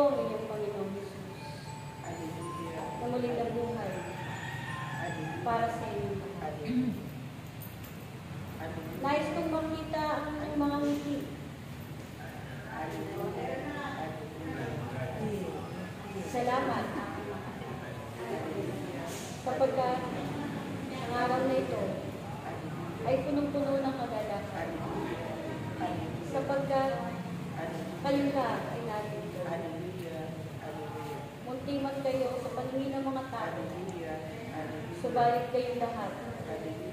ang inyong Panginoong Jesus. Na muling nabuhay para sa inyo. Nais kong makita ang inyong mga ngiti. Salamat, aking mga anak. Sapagkat ang araw na ito ay punong-puno ng kagalakan. Sapagkat kayo lahat ay narito. Munti man kayo sa paningin ng mga tao, subalit kayong lahat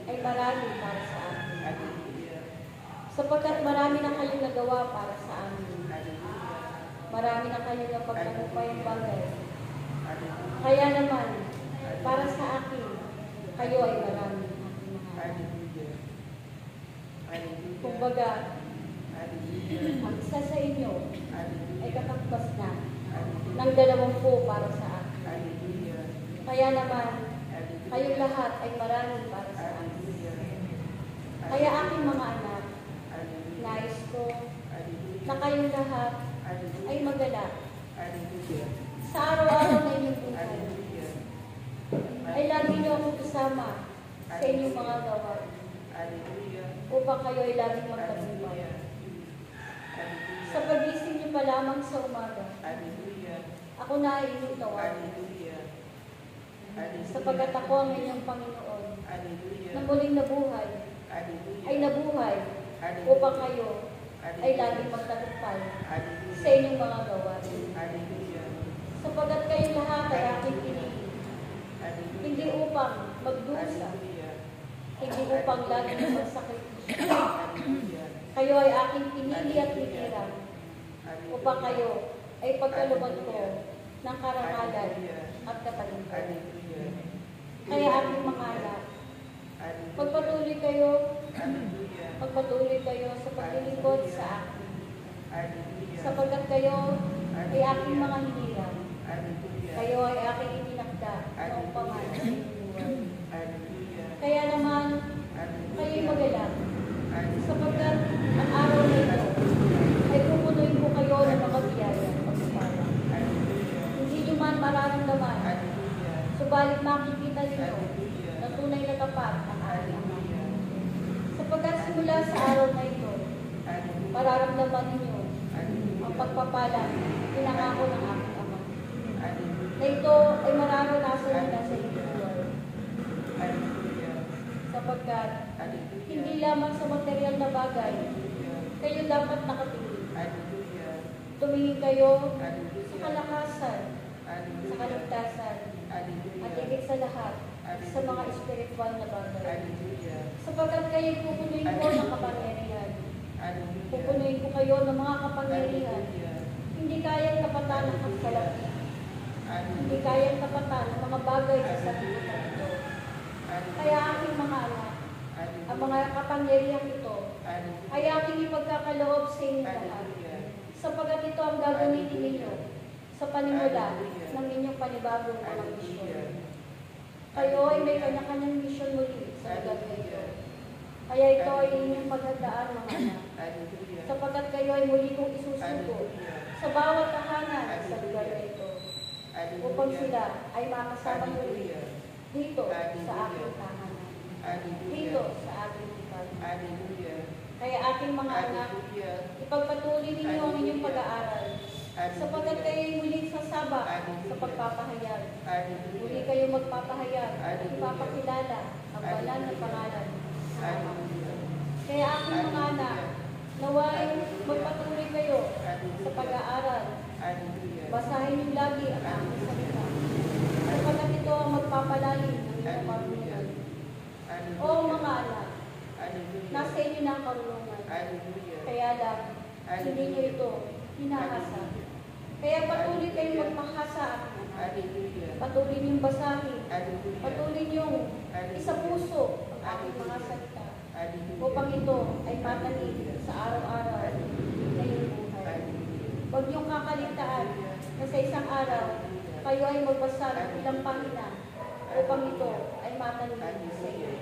ay marami para sa amin. Sapagkat marami na kayong nagawa para sa amin. Marami na kayong napagtagumpay ang bagay. Kaya naman, para sa akin, kayo ay marami aking mahal. Kumbaga, ang isa sa inyo ay kakakbas na ng 20 para sa akin. Kaya naman, kayong lahat ay marami para sa akin. Kaya aking mga anak, nais ko na kayong lahat ay magalak sa araw-araw na inyong buhay. Ay lagi niyo akong kasama sa inyong mga gawain upang kayo ay laging magtagumpay. Sa pagising niyo pa lamang sa umaga, ako na ay inyong tawagin. Sapagkat ako ang inyong Panginoon na muling nabuhay, ay nabuhay upang kayo ay laging magtagumpay sa inyong mga gawain. Sapagkat kayo lahat ay aking pinili, hindi upang magdusa, hindi upang laging magsakripisyo. Kayo ay aking pinili at pinirang upang kayo ay pagkalooban ko ng karangalan at katagumpayan. Kaya aking mga anak, magpatuloy kayo sa paglilingkod sa akin. Sapagkat kayo ay aking mga hinirang. Kayo ay aking itinakda noong pangalan ng buhay. Kaya naman, kayo'y magalak. Sapagkat ang araw na ito ay pupunuin ko kayo ng mga biyaya at pagpapala. Hindi nyo man mararamdaman, subalit makikita ninyo na tunay na tapat ang aking Ama. Sapagkat simula sa araw na ito, mararamdaman ninyo ang pagpapala pinangako ng aking Ama. Na ito ay mararanasan nila sa inyong buhay. Sapagkat hindi lamang sa material na bagay kayo dapat nakatingin. Tumingin kayo sa kalakasan, sa kaligtasan, at higit sa lahat, sa mga espiritual na bagay. Sapagkat kayo pupunuin ko ng kapangyarihan. Pupunuin ko kayo ng mga kapangyarihan. Hindi kayang kapatan ng kagsalapi. Hindi kayang kapatan ng mga bagay sa sanlibutan ito. Kaya aking mga anak, ang mga kapangyarihan ito ay aking ipagkakaloob sa inyo lahat. Sapagkat ito ang gagamitin ninyo sa panimula ng inyong panibagong mga misyon. Kayo ay may kanya-kanyang misyon muli sa lugar na ito. Kaya ito ay inyong paghandaan, mga anak. Sapagkat kayo ay muli kong isusugo sa bawat tahanan sa lugar na ito. Upang sila ay makasama muli dito sa aking tahanan. Dito sa aking hipag. Kaya aking mga anak, ipagpatuloy ninyo ang inyong pag-aaral. Sapagkat kayo ay muling sasabak sa pagpapahayag. Muli kayo magpapahayag at ipapakilala ang banal na pangalan. Kaya aking mga anak, naway magpatuloy kayo sa pag-aaral. Basahin niyo lagi ang aking salita. Sapagkat ito ang magpapalalim ng inyong marunungan. O mga anak, nasa inyo na ang karunungan. Kaya lang, hindi niyo ito hinahasa. Kaya patuloy kayong magpahasa, aking anak. Patuloy niyong basahin. Patuloy niyong isapuso ang aking mga salita. Upang ito ay matanim sa araw-araw na iyong buhay. Huwag niyong kakalitaan na sa isang araw, kayo ay magbasa ng ilang pahina upang ito ay matanim sa iyo.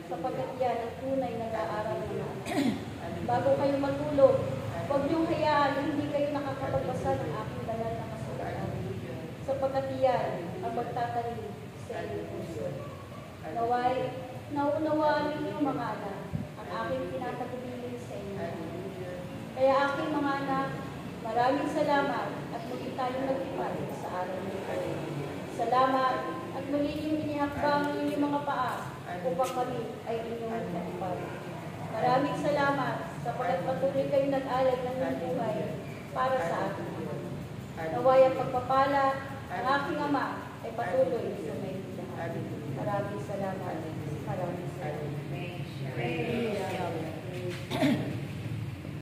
Sapagkat yan ang tunay na nag-aaral ng anak. Bago kayo matulog, huwag niyong hayaan na hindi kayo nakakapagbasa ng aking kapangyarihan ang magtatanim sa inyong puso. Naway, naunawaan ninyo mga anak, ang aking pinatatubilin sa inyo. Kaya aking mga anak, maraming salamat at muli tayong nagtipan sa araw nito. Salamat at muli niyong inihakbang ang inyong mga paa upang kami ay inyong matupad. Maraming salamat sapagkat patuloy kayong nag-alay ng inyong buhay para sa ating ama. Naway ang pagpapala ng aking ama ay patuloy sa may lahat. Maraming salamat. Maraming salamat.